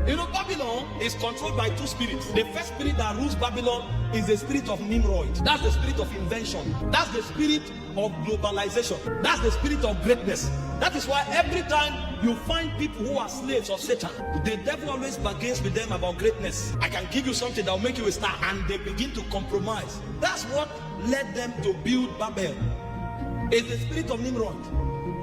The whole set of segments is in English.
You know, Babylon is controlled by two spirits. The first spirit that rules Babylon is the spirit of Nimrod. That's the spirit of invention. That's the spirit of globalization. That's the spirit of greatness. That is why every time you find people who are slaves of Satan, the devil always bargains with them about greatness. I can give you something that will make you a star, and they begin to compromise. That's what led them to build Babel. It's the spirit of Nimrod.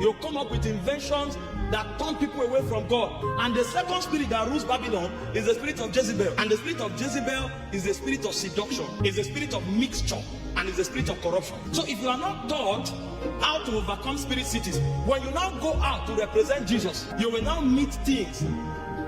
You come up with inventions that turn people away from God. And the second spirit that rules Babylon is the spirit of Jezebel. And the spirit of Jezebel is the spirit of seduction, is the spirit of mixture, and is the spirit of corruption. So if you are not taught how to overcome spirit cities, when you now go out to represent Jesus, you will now meet things,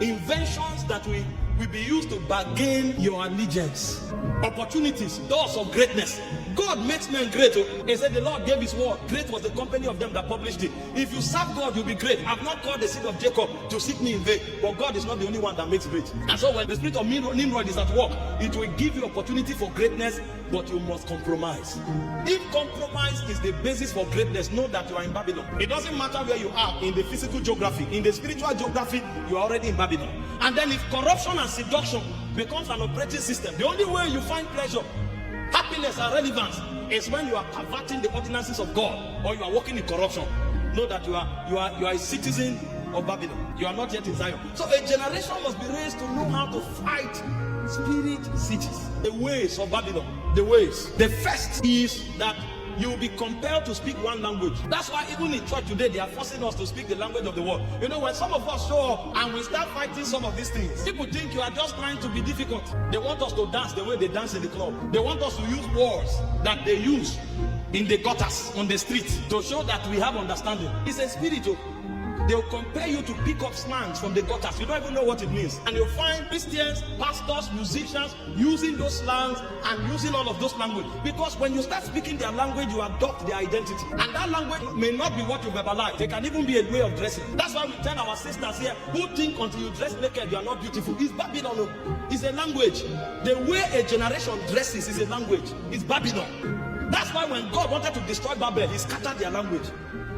inventions that will be used to bargain your allegiance. Opportunities, doors of greatness. God makes men great. He said the Lord gave his word. Great was the company of them that published it. If you serve God, you'll be great. I've not called the seed of Jacob to seek me in vain. But God is not the only one that makes great. And so when the spirit of Nimrod is at work, it will give you opportunity for greatness, but you must compromise. If compromise is the basis for greatness, know that you are in Babylon. It doesn't matter where you are in the physical geography. In the spiritual geography, you are already in Babylon. And then if corruption and seduction becomes an operating system, the only way you find pleasure, happiness, and relevance is when you are perverting the ordinances of God, or you are walking in corruption. Know that you are a citizen of Babylon. You are not yet in Zion. So a generation must be raised to know how to fight spirit cities, the ways of Babylon. The ways. The first is that you will be compelled to speak one language. That's why even in church today, they are forcing us to speak the language of the world. You know, when some of us show up and we start fighting some of these things, people think you are just trying to be difficult. They want us to dance the way they dance in the club. They want us to use words that they use in the gutters, on the street, to show that we have understanding. It's a spiritual. They'll compare you to pick up slangs from the gutters. You don't even know what it means. And you'll find Christians, pastors, musicians using those slangs and using all of those language. Because when you start speaking their language, you adopt their identity. And that language may not be what you verbalize. They can even be a way of dressing. That's why we tell our sisters here, who think until you dress naked, you are not beautiful. It's Babylon. It's a language. The way a generation dresses is a language. It's Babylon. That's why when God wanted to destroy Babel, he scattered their language.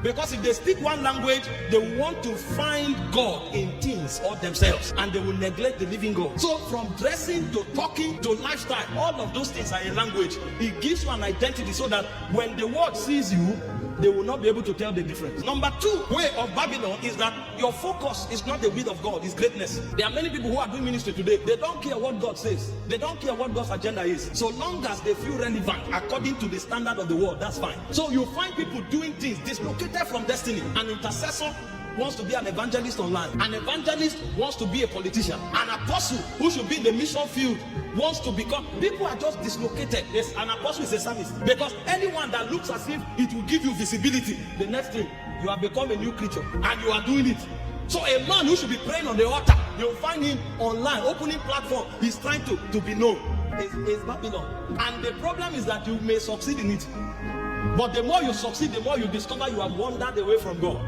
Because if they speak one language, they want to find God in things or themselves, and they will neglect the living God. So from dressing to talking to lifestyle, all of those things are a language. It gives you an identity so that when the world sees you, they will not be able to tell the difference. Number two way of Babylon is that your focus is not the will of God, it's greatness. There are many people who are doing ministry today. They don't care what God says. They don't care what God's agenda is. So long as they feel relevant according to the standard of the world, that's fine. So you find people doing things dislocated from destiny. An intercessor wants to be an evangelist online. An evangelist wants to be a politician. An apostle who should be in the mission field wants to become. People are just dislocated. Yes, an apostle is a psalmist. Because anyone that looks as if it will give you visibility, the next thing, you have become a new creature and you are doing it. So a man who should be praying on the altar, you'll find him online, opening platform. He's trying to be known. It's Babylon. And the problem is that you may succeed in it. But the more you succeed, the more you discover you have wandered away from God.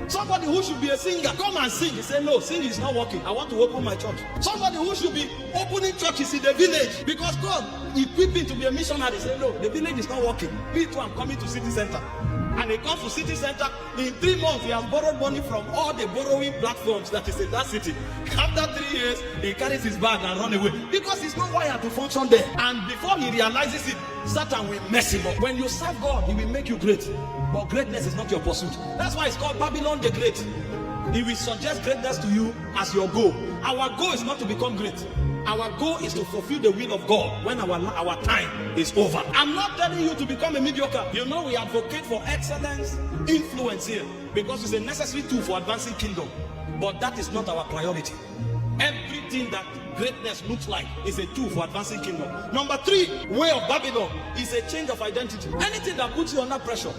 Somebody who should be a singer, come and sing. He said, no, singing is not working. I want to open my church. Somebody who should be opening churches in the village, because God equipped him to be a missionary. He said, no, the village is not working. Me too, I'm coming to city center. And he comes to city center. In 3 months, he has borrowed money from all the borrowing platforms that is in that city. After 3 years, he carries his bag and run away. Because he's not wired to function there. And before he realizes it, Satan will mess him up. When you serve God, he will make you great. But greatness is not your pursuit. That's why it's called Babylon the Great. He will suggest greatness to you as your goal. Our goal is not to become great. Our goal is to fulfill the will of God when our time is over. I'm not telling you to become a mediocre. You know, we advocate for excellence, influence here, because it's a necessary tool for advancing kingdom. But that is not our priority. Everything that greatness looks like is a tool for advancing kingdom. Number 3 way of Babylon is a change of identity. Anything that puts you under pressure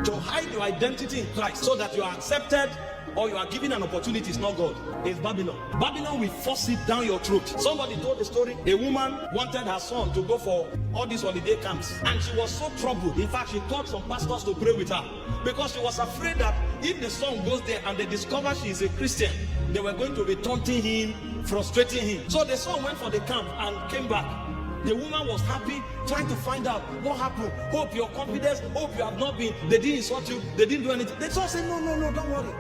to hide your identity in Christ so that you are accepted or you are given an opportunity is not God. It's Babylon. Babylon will force it down your throat. Somebody told the story. A woman wanted her son to go for all these holiday camps, and she was so troubled. In fact, she called some pastors to pray with her because she was afraid that if the son goes there and they discover she is a Christian, they were going to be taunting him, frustrating him. So the son went for the camp and came back. The woman was happy, trying to find out what happened. Hope your confidence, hope you have not been, they didn't insult you, they didn't do anything. The son said, no, don't worry.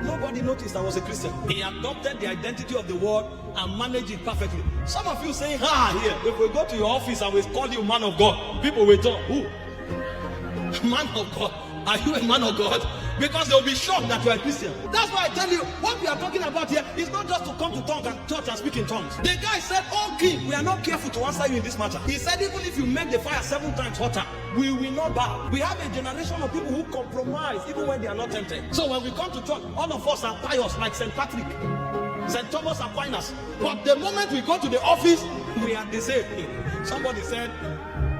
Nobody noticed I was a Christian. He adopted the identity of the world and managed it perfectly. Some of you saying, here, if we go to your office and we call you man of God, people will talk, who? Man of God? Are you a man of God? Because they'll be shocked that you are a Christian. That's why I tell you, what we are talking about here is not just to come to tongues and church and speak in tongues. The guy said, oh king, we are not careful to answer you in this matter. He said, even if you make the fire 7 times hotter, we will not bow. We have a generation of people who compromise even when they are not tempted. So when we come to church, all of us are pious like St. Patrick, St. Thomas Aquinas. But the moment we go to the office, we are the same. Somebody said,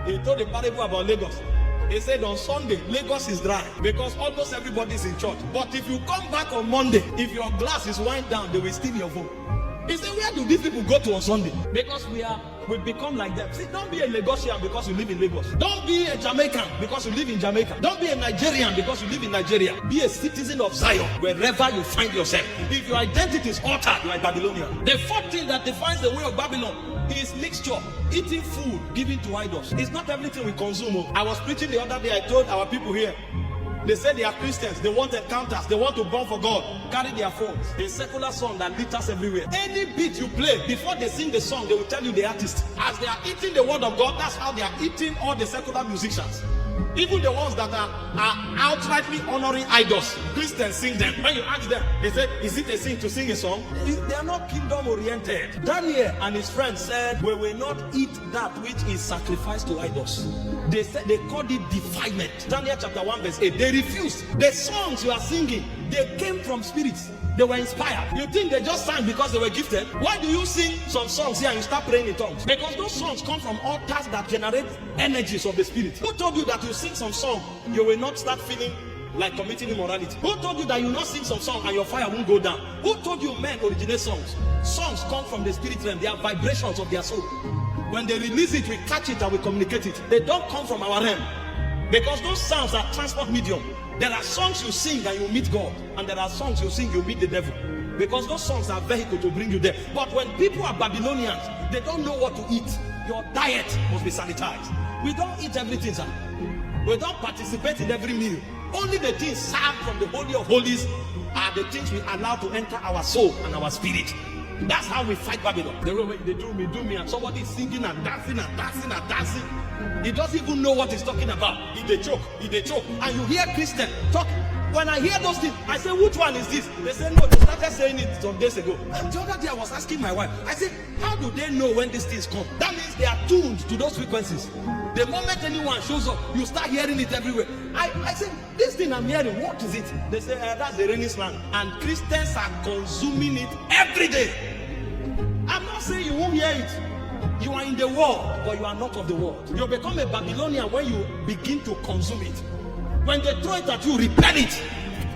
he told a parable about Lagos. He said on Sunday, Lagos is dry because almost everybody is in church. But if you come back on Monday, if your glass is wind down, they will steal your phone. He said, where do these people go to on Sunday? Because we become like them. See, don't be a Lagosian because you live in Lagos. Don't be a Jamaican because you live in Jamaica. Don't be a Nigerian because you live in Nigeria. Be a citizen of Zion wherever you find yourself. If your identity is altered, you are Babylonian. The fourth thing that defines the way of Babylon is mixture, eating food given to idols. It's not everything we consume. I was preaching the other day. I told our people here, they said they are Christians, they want encounters, they want to burn for God. Carry their phones. A secular song that litters everywhere. Any beat you play, before they sing the song, they will tell you the artist. As they are eating the word of God, that's how they are eating all the secular musicians. Even the ones that are outrightly honoring idols, Christians sing them. When you ask them, they say, is it a sin to sing a song? They are not kingdom oriented. Daniel and his friends said, we will not eat that which is sacrificed to idols. They said they called it defilement. Daniel chapter 1 verse 8. They refused. The songs you are singing, they came from spirits. They were inspired. You think they just sang because they were gifted? Why do you sing some songs here and you start praying in tongues? Because those songs come from altars that generate energies of the spirit. Who told you that you sing some song, you will not start feeling like committing immorality? Who told you that you will not sing some song and your fire won't go down? Who told you men originate songs? Songs come from the spirit realm. They are vibrations of their soul. When they release it, we catch it and we communicate it. They don't come from our realm. Because those sounds are transport medium. There are songs you sing and you meet God, and there are songs you sing you meet the devil. Because those songs are vehicle to bring you there. But when people are Babylonians, they don't know what to eat. Your diet must be sanitized. We don't eat everything, sir. We don't participate in every meal. Only the things served from the Holy of Holies are the things we allow to enter our soul and our spirit. That's how we fight Babylon. They do me, and somebody is singing and dancing and dancing and dancing. He doesn't even know what he's talking about. He they choke. And you hear Christian talk. When I hear those things, I say, which one is this? They say, no, they started saying it some days ago. And the other day I was asking my wife, I said, how do they know when these things come? That means they are tuned to those frequencies. The moment anyone shows up, you start hearing it everywhere. I said, this thing I'm hearing, what is it? They say, that's the rainy slang. And Christians are consuming it every day. I'm not saying you won't hear it. You are in the world, but you are not of the world. You become a Babylonian when you begin to consume it. When they throw it at you, repel it.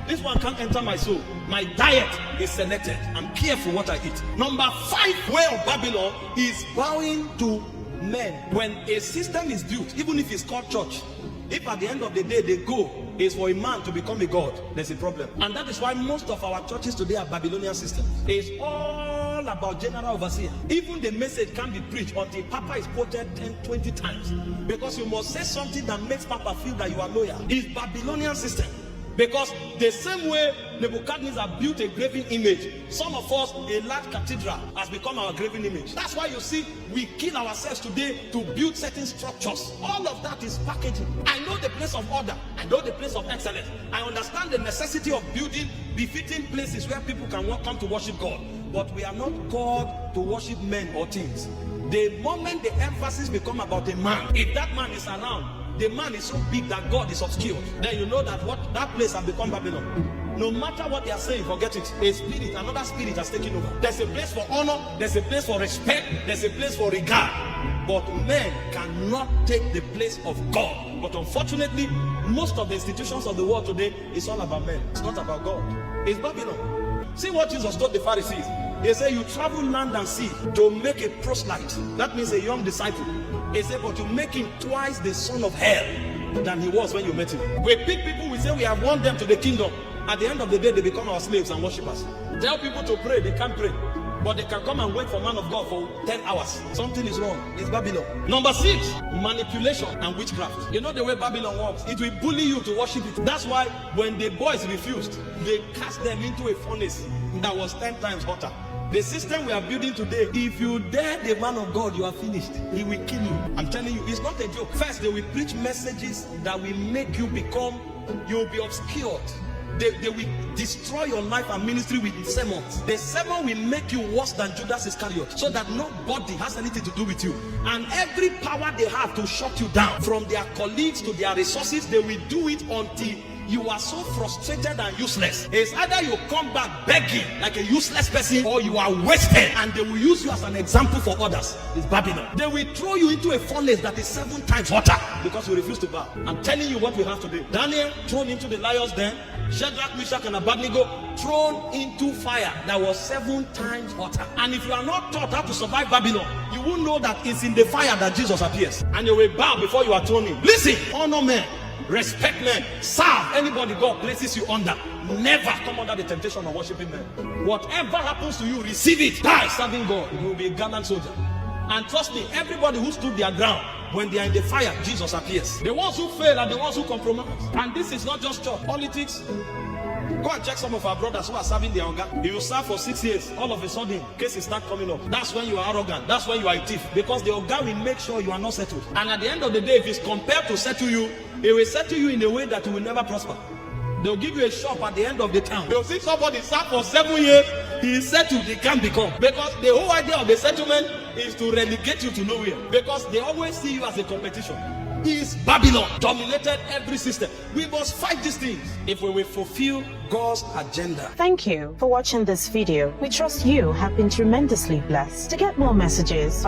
This one can't enter my soul. My diet is selected. I'm careful what I eat. Number 5 way of Babylon is bowing to men. When a system is built, even if it's called church, if at the end of the day the goal is for a man to become a god, there's a problem. And that is why most of our churches today are Babylonian systems. It's all about general overseer. Even the message can't be preached until Papa is quoted 10-20 times, because you must say something that makes Papa feel that you are loyal. It's Babylonian system. Because the same way Nebuchadnezzar built a graven image, some of us, a large cathedral has become our graven image. That's why you see we kill ourselves today to build certain structures. All of that is packaging. I know the place of order. I know the place of excellence. I understand the necessity of building befitting places where people can come to worship God. But we are not called to worship men or things. The moment the emphasis becomes about a man, if that man is around, the man is so big that God is obscured, then you know that that place has become Babylon. No matter what they are saying, forget it. A spirit, another spirit has taken over. There's a place for honor, there's a place for respect, there's a place for regard. But men cannot take the place of God. But unfortunately, most of the institutions of the world today is all about men. It's not about God. It's Babylon. See what Jesus told the Pharisees. He said, you travel land and sea to make a proselyte. That means a young disciple. He said, but you make him twice the son of hell than he was when you met him. We pick people, we say we have won them to the kingdom. At the end of the day, they become our slaves and worshippers. Tell people to pray, they can't pray. But they can come and wait for man of God for 10 hours. Something is wrong. It's Babylon. Number 6, manipulation and witchcraft. You know the way Babylon works? It will bully you to worship it. That's why when the boys refused, they cast them into a furnace that was 10 times hotter. The system we are building today, if you dare the man of God, you are finished. He will kill you. I'm telling you, it's not a joke. First, they will preach messages that will make you you'll be obscured. They will destroy your life and ministry with sermons. The sermon will make you worse than Judas Iscariot, so that nobody has anything to do with you. And every power they have to shut you down, from their colleagues to their resources, they will do it until you are so frustrated and useless. It's either you come back begging like a useless person, or you are wasted, and they will use you as an example for others. It's Babylon. They will throw you into a furnace that is 7 times hotter because you refuse to bow. I'm telling you what we have to do. Daniel thrown into the lion's den. Shadrach, Meshach, and Abednego thrown into fire that was 7 times hotter. And if you are not taught how to survive Babylon, you won't know that it's in the fire that Jesus appears. And you will bow before you are thrown in. Listen, honor men, respect men, serve anybody God places you under. Never come under the temptation of worshiping men. Whatever happens to you, receive it. Die serving God. You will be a gallant soldier. And trust me, everybody who stood their ground, when they are in the fire, Jesus appears. The ones who fail are the ones who compromise. And this is not just church. Politics. Go and check some of our brothers who are serving their hunger. If you serve for 6 years, all of a sudden, cases start coming up. That's when you are arrogant. That's when you are a thief. Because the hunger will make sure you are not settled. And at the end of the day, if it's compelled to settle you, it will settle you in a way that you will never prosper. They'll give you a shop at the end of the town. They'll see somebody serve for 7 years, he is settled, he can't become. Because the whole idea of the settlement is to relegate you to nowhere. Because they always see you as a competition. Is Babylon dominated every system. We must fight these things if we will fulfill God's agenda. Thank you for watching this video. We trust you have been tremendously blessed. To get more messages,